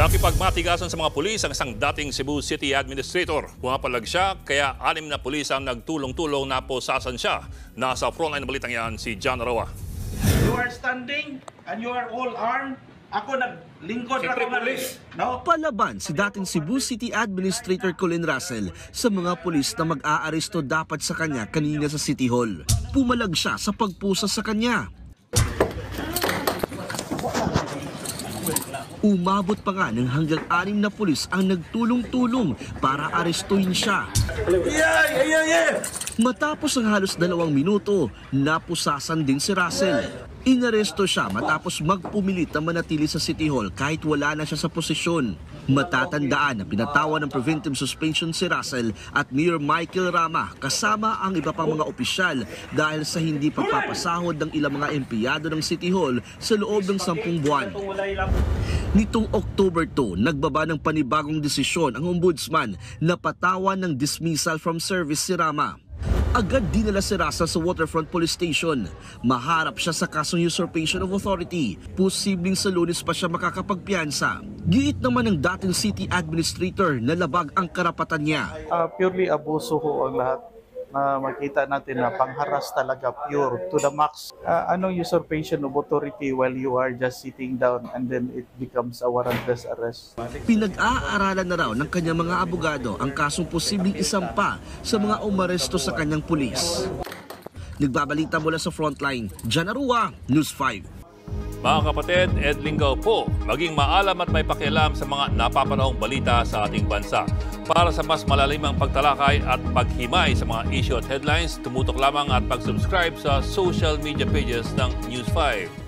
Nakipagmatigasan sa mga pulis ang isang dating Cebu City Administrator. Pumapalag siya, kaya 6 na pulis ang nagtulong-tulong na posasan siya. Nasa frontline ng balitang yan si John Roa. You are standing and you are all armed. Ako naglingkod ako pulis. No? Palaban si dating Cebu City Administrator Colin Russell sa mga pulis na mag-aaresto dapat sa kanya kanina sa City Hall. Pumalag siya sa pagpusa sa kanya. Umabot pa nga ng hanggang 6 na pulis ang nagtulong-tulong para arestuhin siya. Matapos ang halos 2 minuto, napusasan din si Russell. Inaresto siya matapos magpumilit na manatili sa City Hall kahit wala na siya sa posisyon. Matatandaan na pinatawan ng preventive suspension si Russell at Mayor Michael Rama kasama ang iba pang mga opisyal dahil sa hindi pagpapasahod ng ilang mga empleyado ng City Hall sa loob ng 10 buwan. Nitong October 2, nagbaba ng panibagong desisyon ang ombudsman na patawan ng dismissal from service si Rama. Agad dinala si Russell sa Waterfront Police Station. Maharap siya sa kasong usurpation of authority. Posibleng sa Lunes pa siya makakapagpiyansa. Giit naman ng dating city administrator na labag ang karapatan niya. Purely abuso ho ang lahat na makita natin na pangharas talaga, pure to the max. Anong usurpation of authority while you are just sitting down and then it becomes a warrantless arrest? Pinag-aaralan na raw ng kanyang mga abogado ang kasong posibleng isampa sa mga umaresto sa kanyang pulis. Nagbabalita mula sa Frontline, John Roa, News 5. Mga kapatid, Ed Lingaw po, maging maalam at may pakialam sa mga napapanahong balita sa ating bansa. Para sa mas malalimang pagtalakay at paghimay sa mga issue at headlines, tumutok lamang at pag-subscribe sa social media pages ng News 5.